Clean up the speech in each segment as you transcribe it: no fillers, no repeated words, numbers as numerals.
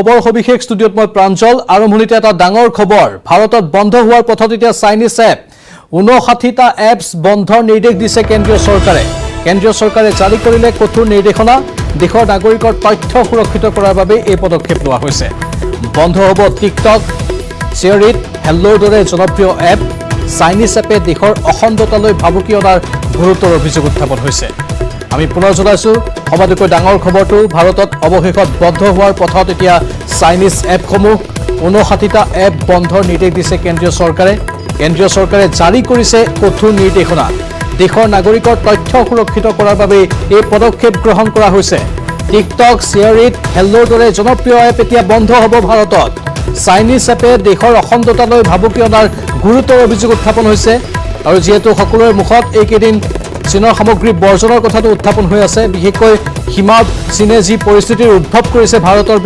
খবৰ সবিশেষ ষ্টুডিঅ'ত মই প্ৰাঞ্জল আৰম্ভণিতে এটা ডাঙৰ খবৰ ভাৰতত বন্ধ হোৱাৰ পথত এতিয়া চাইনিজ এপ 59টা এপছ বন্ধৰ নিৰ্দেশ দিছে কেন্দ্ৰীয় চৰকাৰে কেন্দ্ৰীয় চৰকাৰে জাৰি কৰিলে কঠোৰ নিৰ্দেশনা দেশৰ নাগৰিকৰ তথ্য সুৰক্ষিত কৰাৰ বাবে এই পদক্ষেপ লোৱা হৈছে বন্ধ হ'ব টিকটক শ্বেয়াৰিট হেল্লোৰ দৰে জনপ্ৰিয় এপ চাইনিজ এপে দেশৰ অখণ্ডতালৈ ভাবুকি অনাৰ গুৰুতৰ অভিযোগ উত্থাপন হৈছে আমি পুনৰ জনাইছো সবাতোকৈ ডাঙৰ খবৰটো ভাৰতত অৱশেষত বন্ধ হোৱাৰ পথত এতিয়া চাইনিজ এপসমূহ 59টা এপ বন্ধৰ নিৰ্দেশ দিছে কেন্দ্ৰীয় চৰকাৰে জাৰি কৰিছে কঠোৰ নিৰ্দেশনা দেশৰ নাগৰিকৰ তথ্য সুৰক্ষিত কৰাৰ বাবে এই পদক্ষেপ গ্ৰহণ কৰা হৈছে টিকটক শ্বেয়াৰিট হেল্লোৰ দৰে জনপ্ৰিয় এপ এতিয়া বন্ধ হ'ব ভাৰতত চাইনিজ এপে দেশৰ অখণ্ডতালৈ ভাবুকি অনাৰ গুৰুতৰ অভিযোগ উত্থাপন হৈছে আৰু যেহেতু সকলোৰে মুখত এইকেইদিন চীনৰ সামগ্ৰী বৰ্জনৰ কথাটো উত্থাপন হৈ আছে বিশেষকৈ সীমাত চীনে যি পৰিস্থিতিৰ উদ্ভৱ কৰিছে ভাৰতৰ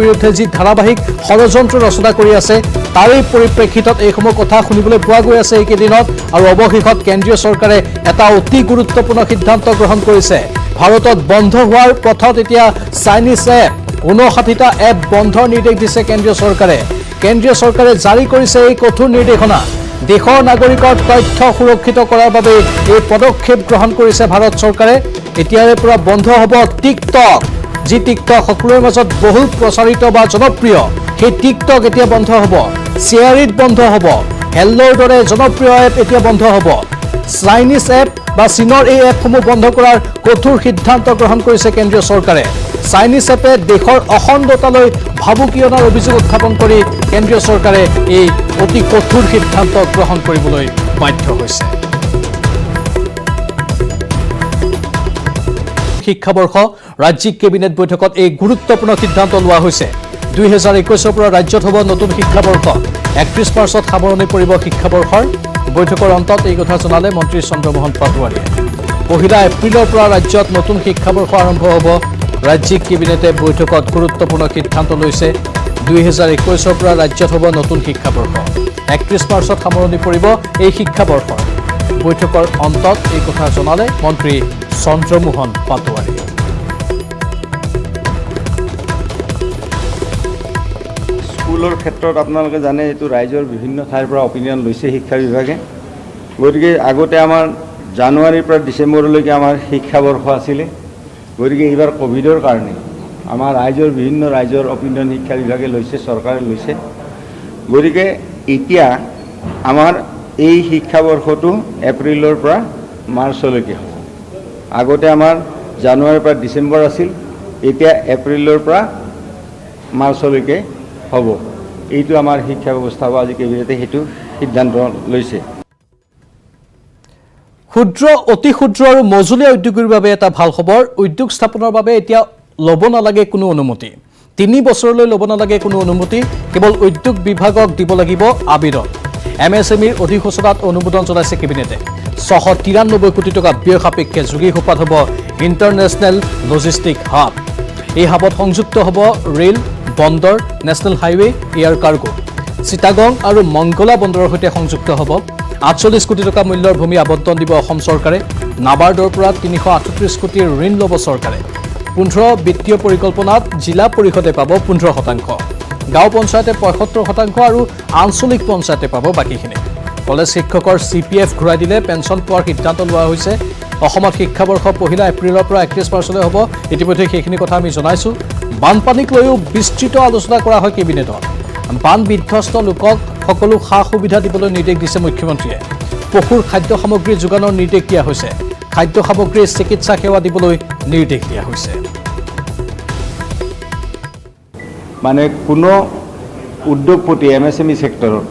বিৰুদ্ধে যি ধাৰাবাহিক ষড়যন্ত্ৰ ৰচনা কৰি আছে তাৰে পৰিপ্ৰেক্ষিতত এইসমূহ কথা শুনিবলৈ পোৱা গৈ আছে এইকেইদিনত আৰু অৱশেষত কেন্দ্ৰীয় চৰকাৰে এটা অতি গুৰুত্বপূৰ্ণ সিদ্ধান্ত গ্ৰহণ কৰিছে ভাৰতত বন্ধ হোৱাৰ পথত এতিয়া চাইনিজ এপ 59টা এপ বন্ধৰ নিৰ্দেশ দিছে কেন্দ্ৰীয় চৰকাৰে জাৰি কৰিছে এই কঠোৰ নিৰ্দেশনা দেশৰ নাগৰিকৰ তথ্য সুৰক্ষিত কৰাৰ বাবে এই পদক্ষেপ গ্ৰহণ কৰিছে ভাৰত চৰকাৰে এতিয়াৰে পৰা বন্ধ হ'ব টিকটক যি টিকটক সকলোৰে মাজত বহুল প্ৰচাৰিত বা জনপ্ৰিয় সেই টিকটক এতিয়া বন্ধ হ'ব শ্বেয়াৰিট বন্ধ হ'ব হেল্লোৰ দৰে জনপ্ৰিয় এপ এতিয়া বন্ধ হ'ব চাইনিজ এপ বা চীনৰ এই এপসমূহ বন্ধ কৰাৰ কঠোৰ সিদ্ধান্ত গ্ৰহণ কৰিছে কেন্দ্ৰীয় চৰকাৰে চাইনিজ এপে দেশৰ অখণ্ডতালৈ ভাবুকি অনাৰ অভিযোগ উত্থাপন কৰি কেন্দ্ৰীয় চৰকাৰে এই অতি কঠোৰ সিদ্ধান্ত গ্ৰহণ কৰিবলৈ বাধ্য হৈছে শিক্ষাবৰ্ষ ৰাজ্যিক কেবিনেট বৈঠকত এই গুৰুত্বপূৰ্ণ সিদ্ধান্ত লোৱা হৈছে 2021 পৰা ৰাজ্যত হ'ব নতুন শিক্ষাবৰ্ষ 31 মাৰ্চত সামৰণি পৰিব শিক্ষাবৰ্ষৰ বৈঠকৰ অন্তত এই কথা জনালে মন্ত্ৰী চন্দ্ৰমোহন পাটোৱাৰীয়ে 1 এপ্ৰিলৰ পৰা ৰাজ্যত নতুন শিক্ষাবৰ্ষ আৰম্ভ হ'ব ৰাজ্যিক কেবিনেটে বৈঠকত গুৰুত্বপূৰ্ণ সিদ্ধান্ত লৈছে 2021 পৰা ৰাজ্যত হ'ব নতুন শিক্ষাবৰ্ষ 31 মাৰ্চত সামৰণি পৰিব এই শিক্ষাবৰ্ষৰ বৈঠকৰ অন্তত এই কথা জনালে মন্ত্ৰী চন্দ্ৰমোহন পাটোৱাৰী স্কুলৰ ক্ষেত্ৰত আপোনালোকে জানে এইটো ৰাইজৰ বিভিন্ন ঠাইৰ পৰা অপিনিয়ন লৈছে শিক্ষা বিভাগে গতিকে আগতে আমাৰ জানুৱাৰীৰ পৰা ডিচেম্বৰলৈকে আমাৰ শিক্ষাবৰ্ষ আছিলে গতিকে এইবাৰ কোভিডৰ কাৰণে আমাৰ বিভিন্ন ৰাইজৰ অপিনিয়ন শিক্ষা বিভাগে লৈছে চৰকাৰে লৈছে গতিকে এতিয়া আমাৰ এই শিক্ষাবৰ্ষটো এপ্ৰিলৰ পৰা মাৰ্চলৈকে হ'ব আগতে আমাৰ জানুৱাৰীৰ পৰা ডিচেম্বৰ আছিল এতিয়া এপ্ৰিলৰ পৰা মাৰ্চলৈকে হ'ব এইটো আমাৰ শিক্ষা ব্যৱস্থা হ'ব আজি কেবিনেটে সেইটো সিদ্ধান্ত লৈছে ক্ষুদ্ৰ অতি ক্ষুদ্ৰ আৰু মজলীয়া উদ্যোগৰ বাবে এটা ভাল খবৰ উদ্যোগ স্থাপনৰ বাবে এতিয়া ল'ব নালাগে কোনো অনুমতি 3 বছৰলৈ ল'ব নালাগে কোনো অনুমতি কেৱল উদ্যোগ বিভাগক দিব লাগিব আবেদন এমএছএমইৰ অধিসূচনাত অনুমোদন জনাইছে কেবিনেটে 693 কোটি টকা ব্যয় সাপেক্ষে যোগীঘোপাত হ'ব ইণ্টাৰনেশ্যনেল লজিষ্টিক হাব এই হাবত সংযুক্ত হ'ব ৰেল বন্দৰ national highway air cargo Chittagong আৰু মংগলা বন্দৰৰ সৈতে সংযুক্ত হ'ব 48 কোটি টকা মূল্যৰ ভূমি আবণ্টন দিব অসম চৰকাৰে নাবাৰ্ডৰ পৰা 338 কোটিৰ ঋণ ল'ব চৰকাৰে 15 বিত্তীয় পৰিকল্পনাত জিলা পৰিষদে পাব 15% গাঁও পঞ্চায়তে 75% আৰু আঞ্চলিক পঞ্চায়তে পাব বাকীখিনি কলেজ শিক্ষকৰ CPF ঘূৰাই দিলে পেঞ্চন পোৱাৰ সিদ্ধান্ত লোৱা হৈছে অসমত শিক্ষাবৰ্ষ 1 এপ্ৰিলৰ পৰা 31 মাৰ্চলৈ হ'ব ইতিমধ্যে সেইখিনি কথা আমি জনাইছো বানপানীক লৈও বিস্তৃত আলোচনা কৰা হয় কেবিনেটত বান বিধ্বস্ত লোকক সকলো সা সুবিধা দিবলৈ নিৰ্দেশ দিছে মুখ্যমন্ত্ৰীয়ে পশুৰ খাদ্য সামগ্ৰী যোগানৰ নিৰ্দেশ দিয়া হৈছে খাদ্য সামগ্ৰীৰ চিকিৎসা সেৱা দিবলৈ নিৰ্দেশ দিয়া হৈছে মানে কোনো উদ্যোগপতি MSME সেক্টৰত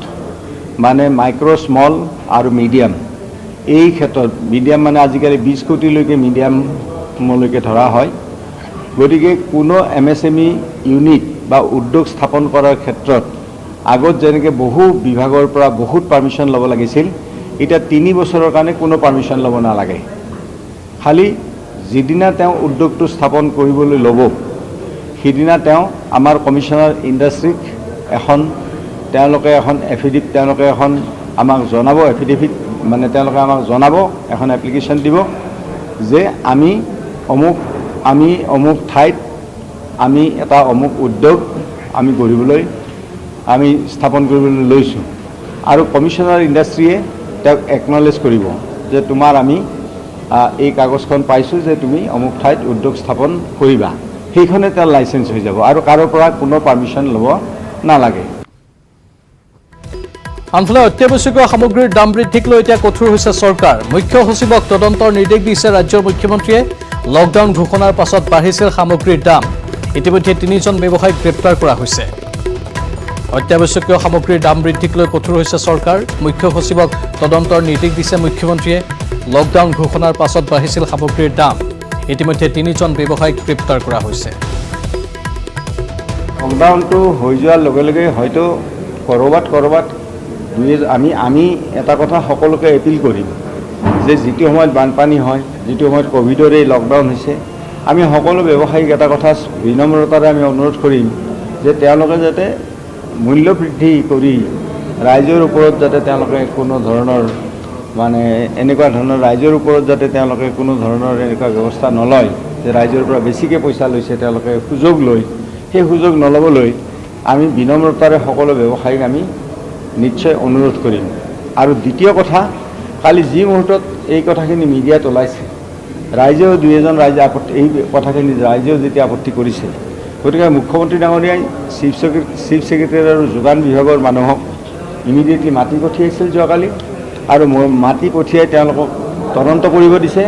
মানে মাইক্ৰ স্মল আৰু মিডিয়াম এই ক্ষেত্ৰত মিডিয়াম মানে আজিকালি 20 কোটিলৈকে মিডিয়ামলৈকে ধৰা হয় গতিকে কোনো MSME ইউনিট বা উদ্যোগ স্থাপন কৰাৰ ক্ষেত্ৰত আগত যেনেকৈ বহু বিভাগৰ পৰা বহুত পাৰ্মিশ্যন ল'ব লাগিছিল এতিয়া 3 বছৰৰ কাৰণে কোনো পাৰ্মিশ্যন ল'ব নালাগে খালি যিদিনা তেওঁ উদ্যোগটো স্থাপন কৰিবলৈ ল'ব সিদিনা তেওঁ আমাৰ কমিশনাৰ ইণ্ডাষ্ট্ৰীক তেওঁলোকে এখন এফিডেভিট তেওঁলোকে এখন আমাক জনাব এফিডেভিট মানে তেওঁলোকে আমাক জনাব এখন এপ্লিকেশ্যন দিব যে আমি অমুক ঠাইত আমি এটা অমুক উদ্যোগ আমি গঢ়িবলৈ আমি স্থাপন কৰিবলৈ লৈছোঁ আৰু কমিশনাৰ ইণ্ডাষ্ট্ৰীয়ে তেওঁক একনলেজ কৰিব যে তোমাৰ আমি এই কাগজখন পাইছোঁ যে তুমি অমুক ঠাইত উদ্যোগ স্থাপন কৰিবা সেইখনে তাৰ লাইচেন্স হৈ যাব আৰু কাৰো পৰা কোনো পাৰ্মিশ্যন ল'ব নালাগে আনফালে অত্যাৱশ্যকীয় সামগ্ৰীৰ দাম বৃদ্ধিক লৈ এতিয়া কঠোৰ হৈছে চৰকাৰ মুখ্য সচিবক তদন্তৰ নিৰ্দেশ দিছে ৰাজ্যৰ মুখ্যমন্ত্ৰীয়ে লকডাউন ঘোষণাৰ পাছত বাঢ়িছিল সামগ্ৰীৰ দাম ইতিমধ্যে 3জন ব্যৱসায়ীক গ্ৰেপ্তাৰ কৰা হৈছে অত্যাৱশ্যকীয় সামগ্ৰীৰ দাম বৃদ্ধিক লৈ কঠোৰ হৈছে চৰকাৰ মুখ্য সচিবক তদন্তৰ নিৰ্দেশ দিছে মুখ্যমন্ত্ৰীয়ে লকডাউন ঘোষণাৰ পাছত বাঢ়িছিল সামগ্ৰীৰ দাম ইতিমধ্যে 3জন ব্যৱসায়ীক গ্ৰেপ্তাৰ কৰা হৈছে লকডাউনটো হৈ যোৱাৰ লগে লগে হয়তো কৰবাত আমি এটা কথা সকলোকে এপিল কৰিম যে যিটো সময়ত বানপানী হয় যিটো সময়ত কোভিডৰ এই লকডাউন হৈছে আমি সকলো ব্যৱসায়িক এটা কথা বিনম্ৰতাৰে আমি অনুৰোধ কৰিম যে তেওঁলোকে যাতে মূল্য বৃদ্ধি কৰি ৰাইজৰ ওপৰত যাতে তেওঁলোকে কোনো ধৰণৰ মানে এনেকুৱা ধৰণৰ ৰাইজৰ ওপৰত যাতে তেওঁলোকে কোনো ধৰণৰ এনেকুৱা ব্যৱস্থা নলয় যে ৰাইজৰ পৰা বেছিকৈ পইচা লৈছে তেওঁলোকে সুযোগ লৈ সেই সুযোগ নল'বলৈ আমি বিনম্ৰতাৰে সকলো ব্যৱসায়ীক আমি নিশ্চয় অনুৰোধ কৰিম আৰু দ্বিতীয় কথা কালি যি মুহূৰ্তত এই কথাখিনি মিডিয়াত ওলাইছে ৰাইজেও 2জন ৰাইজে এই কথাখিনি ৰাইজেও যেতিয়া আপত্তি কৰিছে গতিকে মুখ্যমন্ত্ৰী ডাঙৰীয়াই চিফ ছেক্ৰেটাৰী আৰু যোগান বিভাগৰ মানুহক ইমিডিয়েটলি মাতি পঠিয়াইছিল যোৱাকালি আৰু মাতি পঠিয়াই তেওঁলোকক তদন্ত কৰিব দিছে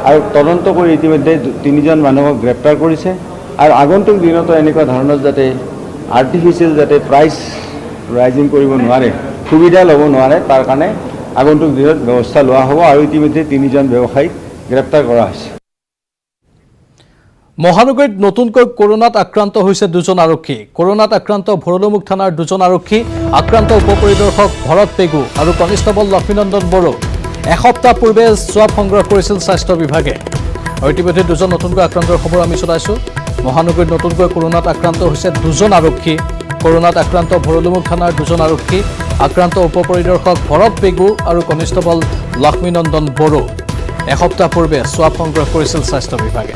আৰু তদন্ত কৰি ইতিমধ্যে 3জন মানুহক গ্ৰেপ্তাৰ কৰিছে আৰু আগন্তুক দিনতো এনেকুৱা ধৰণৰ যাতে আৰ্টিফিচিয়েল যাতে প্ৰাইচ ৰাইজিং কৰিব নোৱাৰে সুবিধা ল'ব নোৱাৰে তাৰ কাৰণে আগন্তুক দিনত ব্যৱস্থা লোৱা হ'ব আৰু ইতিমধ্যে 3জন ব্যৱসায়ীক গ্ৰেপ্তাৰ কৰা হৈছে মহানগৰীত নতুনকৈ কৰোনাত আক্ৰান্ত হৈছে 2জন আৰক্ষী কৰোনাত আক্ৰান্ত ভৰলুমুখ থানাৰ 2জন আৰক্ষী আক্ৰান্ত উপপৰিদৰ্শক ভৰত পেগু আৰু কনিষ্টেবল লক্ষ্মীনন্দন বড়ো এসপ্তাহ পূৰ্বে সোৱাব সংগ্ৰহ কৰিছিল স্বাস্থ্য বিভাগে ইতিমধ্যে 2জন নতুনকৈ আক্ৰান্তৰ খবৰ আমি চলাইছোঁ মহানগৰীত নতুনকৈ কৰোনাত আক্ৰান্ত হৈছে 2জন আৰক্ষী কৰোনাত আক্ৰান্ত ভৰলুমুখ থানাৰ 2জন আৰক্ষী আক্ৰান্ত উপপৰিদৰ্শক ভৰত পেগু আৰু কনিষ্টেবল লক্ষ্মীনন্দন বড়ো এসপ্তাহ পূৰ্বে সোৱাব সংগ্ৰহ কৰিছিল স্বাস্থ্য বিভাগে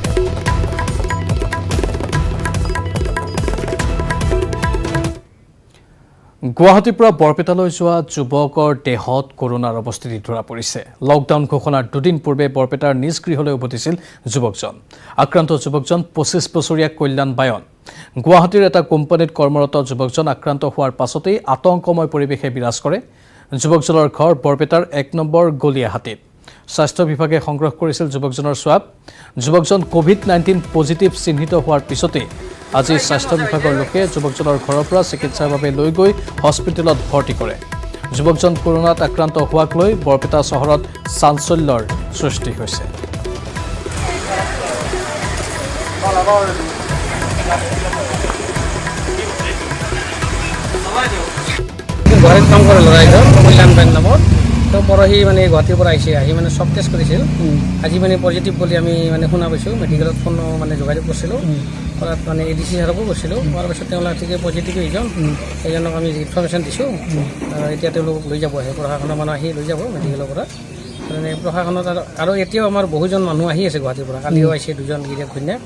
গুৱাহাটীৰ পৰা বৰপেটালৈ যোৱা যুৱকৰ দেহত কৰোনাৰ অৱস্থিতি ধৰা পৰিছে লকডাউন ঘোষণাৰ 2 দিন পূৰ্বে বৰপেটাৰ নিজ গৃহলৈ উভতিছিল যুৱকজন আক্ৰান্ত যুৱকজন 25 বছৰীয়া কল্যাণ বায়ন গুৱাহাটীৰ এটা কোম্পানীত কৰ্মৰত যুৱকজন আক্ৰান্ত হোৱাৰ পাছতেই আতংকময় পৰিৱেশে বিৰাজ কৰে যুৱকজনৰ ঘৰ বৰপেটাৰ 1 নম্বৰ গলিয়াহাটীত স্বাস্থ্য বিভাগে সংগ্ৰহ কৰিছিল যুৱকজনৰ সোৱাব যুৱকজন কোভিড-19 পজিটিভ চিহ্নিত হোৱাৰ পিছতে আজি স্বাস্থ্য বিভাগৰ লোকে যুৱকজনৰ ঘৰৰ পৰা চিকিৎসাৰ বাবে লৈ গৈ হস্পিটেলত ভৰ্তি কৰে যুৱকজন কৰোনাত আক্ৰান্ত হোৱাক লৈ বৰপেটা চহৰত চাঞ্চল্যৰ সৃষ্টি হৈছে ঘৰত কাম কৰে ল'ৰাজন কল্যাণ বেন নামৰ তো পৰহি মানে গুৱাহাটীৰ পৰা আহি মানে চব টেষ্ট কৰিছিল আজি মানে পজিটিভ বুলি আমি মানে শুনা পাইছোঁ মেডিকেলত ফোন মানে যোগাযোগ কৰিছিলোঁ কৰাত মানে এডিচি ছাৰকো কৈছিলোঁ কৰাৰ পিছত তেওঁলোকে ঠিকে পজিটিভ সেইজনক আমি ইনফৰ্মেশ্যন দিছোঁ এতিয়া তেওঁলোকক লৈ যাব আহে প্ৰশাসনৰ মানুহ আহি লৈ যাব মেডিকেলৰ পৰা মানে প্ৰশাসনত আৰু এতিয়াও আমাৰ বহুজন মানুহ আহি আছে গুৱাহাটীৰ পৰা কালিও আহিছে 2জন গিৰিয়েক ঘৈণীয়েক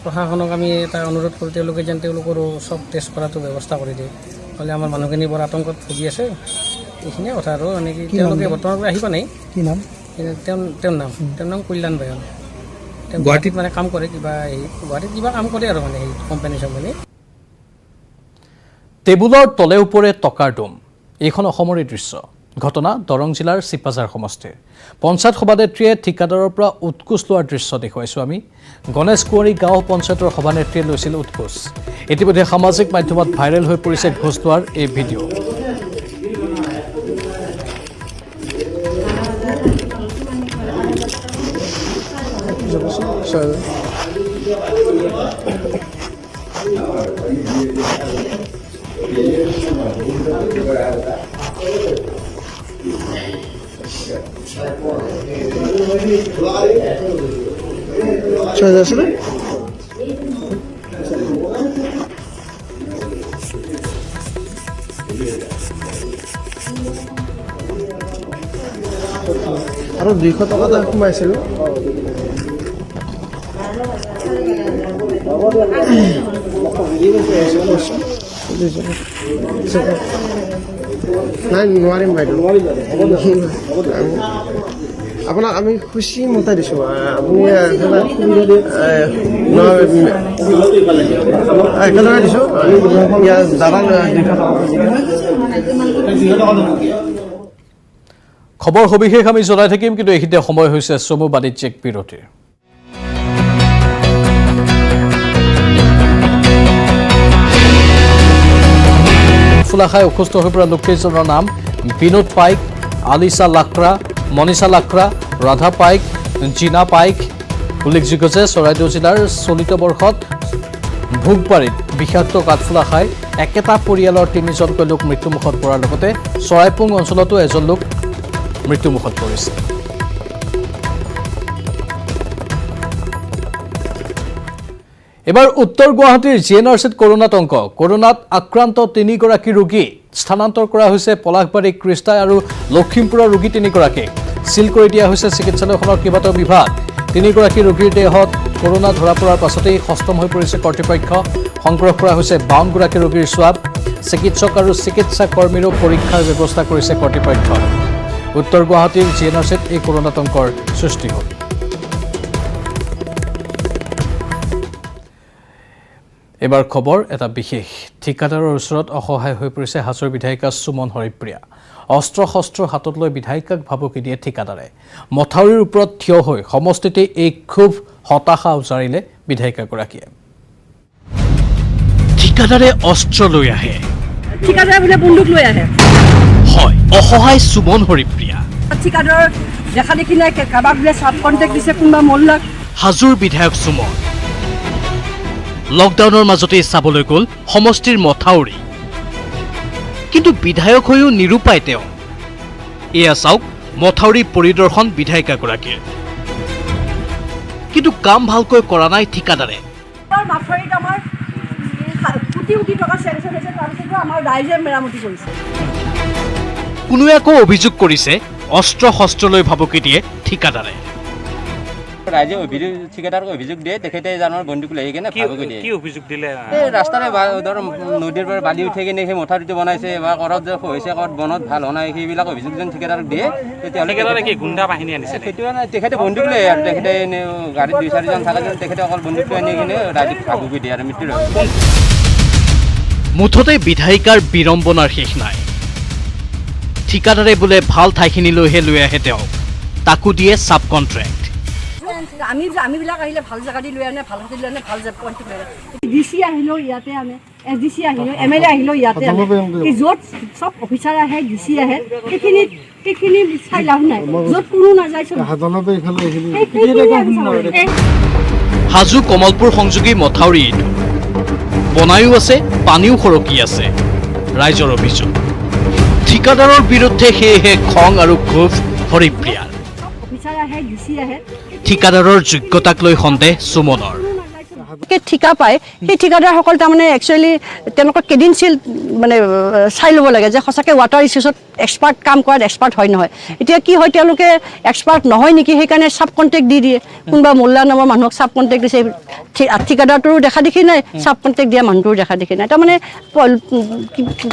প্ৰশাসনক আমি এটা অনুৰোধ কৰোঁ তেওঁলোকে যেন তেওঁলোকৰো চব টেষ্ট কৰাটো ব্যৱস্থা কৰি দিয়ে নহ'লে আমাৰ মানুহখিনি বৰ আতংকত ভুগি আছে এইখিনিয়ে কথা আৰু মানে কি তেওঁলোকে বৰ্তমান পৰা আহি পোৱা নাই কি নাম তেওঁৰ নাম কল্যাণ বায়ন তেওঁ গুৱাহাটীত মানে কাম কৰে গুৱাহাটীত কিবা কাম কৰে আৰু মানে সেই কোম্পানী টেবুলৰ তলে ওপৰে টকাৰ ডোম এইখন অসমৰে দৃশ্য ঘটনা দৰং জিলাৰ চিপাজাৰ সমষ্টিৰ পঞ্চায়ত সভানেত্ৰীয়ে ঠিকাদাৰৰ পৰা উৎকোচ লোৱাৰ দৃশ্য দেখুৱাইছোঁ আমি গণেশকুঁৱৰী গাঁও পঞ্চায়তৰ সভানেত্ৰীয়ে লৈছিল উৎকোচ ইতিমধ্যে সামাজিক মাধ্যমত ভাইৰেল হৈ পৰিছে ঘোচ লোৱাৰ এই ভিডিঅ' আৰু 200 টকা এটা সোমাইছিলোঁ নাই নোৱাৰিম বাইদেউ আপোনাক আমি খুচি মতাই দিছোঁ আপুনি একেলগে দিছোঁ ইয়াৰ দাদা খবৰ সবিশেষ আমি জনাই থাকিম, কিন্তু এইখিনিতে সময় হৈছে চমু বাণিজ্যিক বিৰতিৰ। ফুলাখাই অসুস্থ হৈ পৰা লোককেইজনৰ নাম বিনোদ পাইক, আলিছা লাক্ৰা, মনীষা লাক্ৰা, ৰাধা পাইক, জিনা পাইক। উল্লেখযোগ্য যে চৰাইদেউ জিলাৰ চলিত বৰ্ষত ভোগবাৰীত বিষাক্ত কাঠফুলা খাই একেটা পৰিয়ালৰ 3জনকৈ লোক মৃত্যুমুখত পৰাৰ লগতে চৰাইপুং অঞ্চলতো এজন লোক মৃত্যুমুখত পৰিছে। এবাৰ উত্তৰ গুৱাহাটীৰ GNRCত কৰোণাতংক। কৰোণাত আক্ৰান্ত 3গৰাকী ৰোগী স্থানান্তৰ কৰা হৈছে পলাশবাৰী, কৃষ্ণাই আৰু লখিমপুৰৰ ৰোগী 3গৰাকী। চিল কৰি দিয়া হৈছে চিকিৎসালয়খনৰ কেইবাটাও বিভাগ। 3গৰাকী ৰোগীৰ দেহত কৰোণা ধৰা পৰাৰ পাছতেই সষ্টম হৈ পৰিছে কৰ্তৃপক্ষ। সংগ্ৰহ কৰা হৈছে 52গৰাকী ৰোগীৰ স্বাব। চিকিৎসক আৰু চিকিৎসা কৰ্মীৰো পৰীক্ষাৰ ব্যৱস্থা কৰিছে কৰ্তৃপক্ষই। উত্তৰ গুৱাহাটীৰ GNRCত এই কৰোণাতংকৰ সৃষ্টি হ'ল। এবাৰ খবৰ এটা বিশেষ। ঠিকাদাৰৰ ওচৰত অসহায় হৈ পৰিছে হাজোৰ বিধায়িকা সুমন হৰিপ্ৰিয়া। অস্ত্ৰ শস্ত্ৰ হাতত লৈ বিধায়িকাক ভাবুকি দিয়ে ঠিকাদাৰে। মথাউৰিৰ ওপৰত থিয় হৈ সমষ্টিতে এই ক্ষোভ হতাশা উজাৰিলে বিধায়িকাগৰাকীয়ে। ঠিকাদাৰে অস্ত্ৰ লৈ আহে, ঠিকাদাৰ বোলে বন্দুক লৈ আহে। হয়, অসহায় সুমন হৰিপ্ৰিয়া। ঠিকাদাৰ দেখা দেখি নাই, কাৰোবাক বোলে চাব কণ্টেক্ট দিছে কোনোবা মল্লাক। হাজোৰ বিধায়ক সুমন লকডাউনৰ মাজতেই চাবলৈ গ'ল সমষ্টিৰ মথাউৰি, কিন্তু বিধায়ক হৈও নিৰূপায় তেওঁ। এয়া চাওক মথাউৰি পৰিদৰ্শন বিধায়িকাগৰাকীৰ, কিন্তু কাম ভালকৈ কৰা নাই ঠিকাদাৰে। মাথাউৰিত আমাৰ কোটি কোটি টকা চেংচন হৈছে, তাৰপিছতো আমাৰ ৰাইজে মেৰামতি কৰিছে। কোনোৱে আকৌ অভিযোগ কৰিছে অস্ত্ৰ শস্ত্ৰ লৈ ভাবুকি দিয়ে ঠিকাদাৰে। ৰাইজে ঠিকাদাৰক অভিযোগ দিয়ে, তেখেতে জানৰ বন্দুক লৈ কিনে ভাবুকি দিয়ে। কি অভিযোগ দিলে? এই ৰাস্তাৰে ধৰ নদীৰ পৰা বালি উঠাই কিনে সেই মথাউৰিটো বনাইছে বা ক'ৰবাত যে হৈছে, ক'ৰবাত বনত ভাল হোৱা নাই, সেইবিলাক অভিযোগ যেন ঠিকাদাৰক দিয়ে। তেতিয়াহ'লে কি গুণ্ডা বাহিনী আনিছে? সেইটো তেখেতে বন্দুক লৈ আৰু তেখেতে গাড়ীত 2-4জন থাকে, তেখেতে অকল বন্দুকটো আনি কিনে ৰাইজক ভাবুকি দিয়ে আৰু মৃত্যুৰ হয়। মুঠতে বিধায়িকাৰ বিড়ম্বনাৰ শেষ নাই। ঠিকাদাৰে বোলে ভাল ঠাইখিনিলৈহে লৈ আহে তেওঁক, তাকো দিয়ে চাব কণ্ট্ৰেক্ট। আমিবিলাক আহিলে ভাল জেগা দি লৈ আনে, ভাল হাতী লৈ আনে, ভাল কণ্টেক্ট লৈ আনে। DC আহিলেও ইয়াতে আনে, SDC আহিলেও, MLA আহিলেও ইয়াতে আনে। য'ত চব অফিচাৰ আহে, DC আহে, সেইখিনি চাই লাভ নাই। য'ত কোনো নাযায় চব হাজো কমলপুৰ সংযোগী মথাউৰি এইটো বনায়ো আছে, পানীও সৰকি আছে। ৰাইজৰ অভিযোগ, ঠিকাদাৰৰ বিৰুদ্ধে সেয়েহে খং আৰু ক্ষোভ হৰিপ্ৰিয়াৰ। অফিচাৰ আহে, DC আহে। ঠিকাদাৰৰ যোগ্যতাক লৈ সন্দেহ সুমনৰ। ঠিকা পায়, সেই ঠিকাদাৰসকল তাৰমানে একচুৱেলি তেওঁলোকৰ ক্ৰেডেঞ্চিয়েল মানে চাই ল'ব লাগে যে সঁচাকৈ ৱাটাৰ ইছ্যুছত এক্সপাৰ্ট কাম কৰাত এক্সপাৰ্ট হয় নহয়। এতিয়া কি হয়, তেওঁলোকে এক্সপাৰ্ট নহয় নেকি, সেইকাৰণে চাব কণ্টেক্ট দি দিয়ে। কোনোবা মোল্লা নামৰ মানুহক চাব কণ্টেক্ট দিছে, ঠিকাদাৰটোৰো দেখা দেখি নাই, চাব কণ্টেক্ট দিয়া মানুহটোৰো দেখা দেখি নাই। তাৰমানে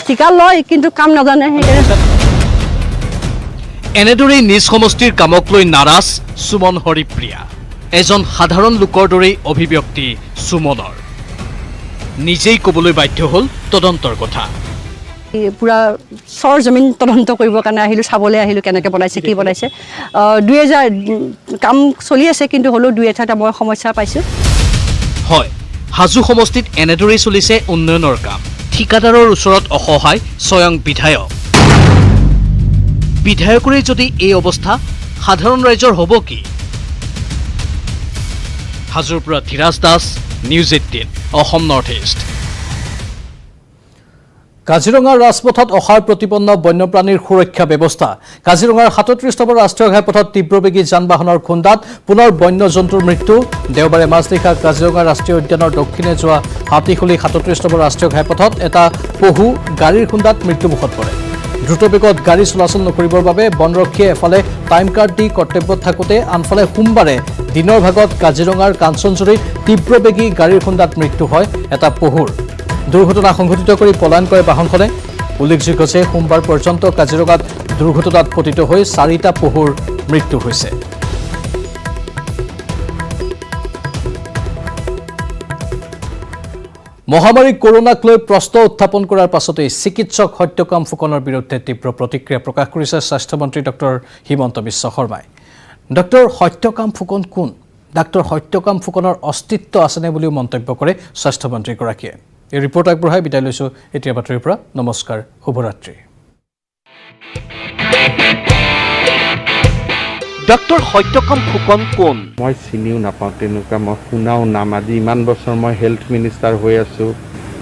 ঠিকা লয় কিন্তু কাম নাজানে। সেইকাৰণে এনেদৰেই নিজ সমষ্টিৰ কামক লৈ নাৰাজ সুমন হৰিপ্ৰিয়া। এজন সাধাৰণ লোকৰ দৰেই অভিব্যক্তি সুমনৰ। নিজেই ক'বলৈ বাধ্য হ'ল তদন্তৰ কথা। পূৰা চৰ জমিন তদন্ত কৰিবৰ কাৰণে আহিলোঁ, চাবলৈ আহিলোঁ কেনেকৈ বনাইছে, কি বনাইছে। 2000 কাম চলি আছে, কিন্তু হ'লেও 2-এটা মই সমস্যা পাইছোঁ। হয়, হাজো সমষ্টিত এনেদৰেই চলিছে উন্নয়নৰ কাম। ঠিকাদাৰৰ ওচৰত অসহায় স্বয়ং বিধায়ক। বিধায়কৰে যদি এই অৱস্থা, সাধাৰণ ৰাইজৰ হ'ব কি? হাজোৰ পৰা Dhiraj Das, news 18 Assam north east. কাজিৰঙাৰ ৰাজপথত অসাৰ প্ৰতিপন্ন বন্যপ্ৰাণীৰ সুৰক্ষা ব্যৱস্থা। কাজিৰঙাৰ 37 নম্বৰ ৰাষ্ট্ৰীয় ঘাইপথত তীব্ৰবেগী যান বাহনৰ খুন্দাত পুনৰ বন্য জন্তুৰ মৃত্যু। দেওবাৰে মাজনিশা কাজিৰঙা ৰাষ্ট্ৰীয় উদ্যানৰ দক্ষিণে যোৱা হাতীখুলি 37 নম্বৰ ৰাষ্ট্ৰীয় ঘাইপথত এটা পহু গাড়ীৰ খুন্দাত মৃত্যুমুখত পৰে। দ্ৰুতবেগত গাড়ী চলাচল নকৰিবৰ বাবে বনৰক্ষীয়ে এফালে টাইম কাৰ্ড দি কৰ্তব্যত থাকোঁতে আনফালে সোমবাৰে দিনৰ ভাগত কাজিৰঙাৰ কাঞ্চনজুৰিত তীব্ৰবেগী গাড়ীৰ খুন্দাত মৃত্যু হয় এটা পহুৰ। দুৰ্ঘটনা সংঘটিত কৰি পলায়ন কৰে বাহনখনে। উল্লেখযোগ্য যে সোমবাৰ পৰ্যন্ত কাজিৰঙাত দুৰ্ঘটনাত পতিত হৈ 4টা পহুৰ মৃত্যু হৈছে। মহামাৰী কৰোনাক লৈ প্ৰশ্ন উত্থাপন কৰাৰ পাছতেই চিকিৎসক সত্যকাম ফুকনৰ বিৰুদ্ধে তীব্ৰ প্ৰতিক্ৰিয়া প্ৰকাশ কৰিছে স্বাস্থ্যমন্ত্ৰী ডক্টৰ হিমন্ত বিশ্ব শৰ্মাই। ডক্টৰ সত্যকাম ফুকন কোন? ডাক্তৰ সত্যকাম ফুকনৰ অস্তিত্ব আছেনে বুলিও মন্তব্য কৰে স্বাস্থ্যমন্ত্ৰীগৰাকীয়ে। এই ৰিপৰ্ট আগবঢ়াই বিদায় লৈছোঁ এতিয়া বাতৰিৰ পৰা। নমস্কাৰ, শুভৰাত্ৰি। ডক্টৰ সত্যকাম ফুকন কোন? মই চিনিও নাপাওঁ তেনেকুৱা, মই শুনাও নাম। আজি ইমান বছৰ মই হেল্থ মিনিষ্টাৰ হৈ আছোঁ,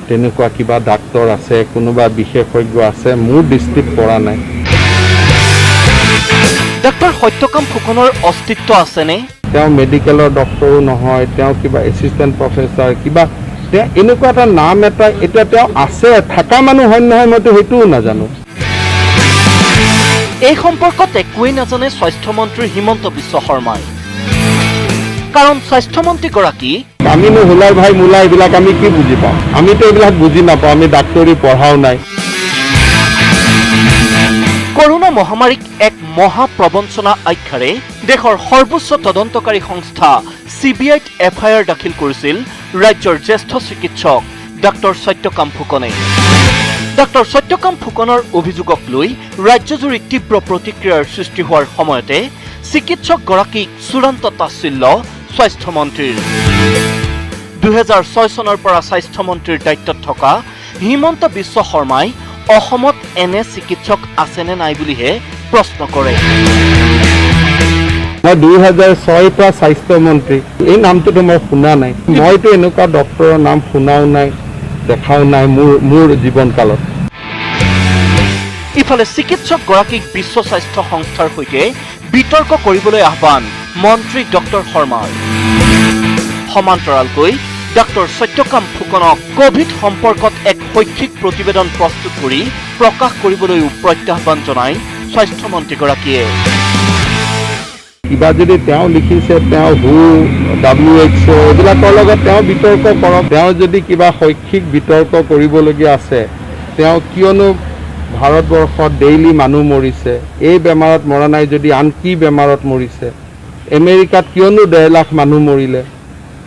তেনেকুৱা কিবা ডাক্তৰ আছে, কোনোবা বিশেষজ্ঞ আছে, মোৰ দৃষ্টিত পৰা নাই। ডক্টৰ সত্যকাম ফুকনৰ অস্তিত্ব আছেনে? তেওঁ মেডিকেলৰ ডক্তৰো নহয়, তেওঁ কিবা এছিষ্টেণ্ট প্ৰফেচাৰ কিবা, তেওঁ এনেকুৱা এটা নাম এটা এতিয়া তেওঁ আছে, থকা মানুহ হয় নহয় মইতো সেইটোও নাজানো। এই সম্পৰ্কত একোৱেই নাজানে স্বাস্থ্যমন্ত্ৰী হিমন্ত বিশ্ব শৰ্মাই। কাৰণ স্বাস্থ্যমন্ত্ৰীগৰাকী আমিনো হোলাই ভাই মোলা এইবিলাক আমি কি বুজি পাওঁ? আমিতো এইবিলাক বুজি নাপাওঁ, আমি ডাক্তৰী পঢ়াও নাই। কৰোনা মহামাৰীক এক মহাপ্ৰবঞ্চনা আখ্যাৰে দেশৰ সৰ্বোচ্চ তদন্তকাৰী সংস্থা CBIত FIR দাখিল কৰিছিল ৰাজ্যৰ জ্যেষ্ঠ চিকিৎসক ডক্টৰ সত্যকাম ফুকনে। ডক্টৰ সত্যকাম ফুকনৰ অভিযোগক লৈ ৰাজ্যজুৰি তীব্ৰ প্ৰতিক্ৰিয়াৰ সৃষ্টি হোৱাৰ সময়তে চিকিৎসকগৰাকীক চূড়ান্ত তাচ্ছিল্য স্বাস্থ্যমন্ত্ৰীৰ। 2006 চনৰ পৰা স্বাস্থ্যমন্ত্ৰীৰ দায়িত্বত থকা হিমন্ত বিশ্ব শৰ্মাই অসমত এনে চিকিৎসক আছেনে নাই বুলিহে প্ৰশ্ন কৰে। মই 2006 পৰা স্বাস্থ্যমন্ত্ৰী, এই নামটোতো মই শুনা নাই। মইতো এনেকুৱা ডক্তৰৰ নাম শুনাও নাই, দেখাও নাই মোৰ জীৱনকালত। ইফালে চিকিৎসকগৰাকীক বিশ্ব স্বাস্থ্য সংস্থাৰ সৈতে বিতৰ্ক কৰিবলৈ আহ্বান মন্ত্ৰী ডক্টৰ শৰ্মাৰ। সমান্তৰালকৈ ডক্টৰ সত্যকাম ফুকনক কোভিড সম্পৰ্কত এক শৈক্ষিক প্ৰতিবেদন প্ৰস্তুত কৰি প্ৰকাশ কৰিবলৈও প্ৰত্যাহ্বান জনায় স্বাস্থ্যমন্ত্ৰীগৰাকীয়ে। কিবা যদি তেওঁ লিখিছে, তেওঁ WHO এইবিলাকৰ লগত তেওঁ বিতৰ্ক কৰক। তেওঁ যদি কিবা শৈক্ষিক বিতৰ্ক কৰিবলগীয়া আছে, তেওঁ কিয়নো ভাৰতবৰ্ষত ডেইলি মানুহ মৰিছে, এই বেমাৰত মৰা নাই যদি আন কি বেমাৰত মৰিছে, আমেৰিকাত কিয়নো 1.5 লাখ মানুহ মৰিলে,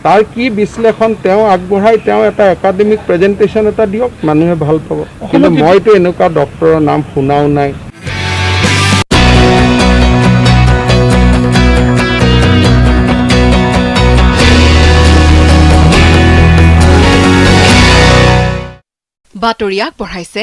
তাৰ কি বিশ্লেষণ তেওঁ আগবঢ়াই তেওঁ এটা একাডেমিক প্ৰেজেণ্টেশ্যন এটা দিয়ক, মানুহে ভাল পাব। কিন্তু মইতো এনেকুৱা ডক্তৰৰ নাম শুনাও নাই। বাতৰি আগবঢ়াইছে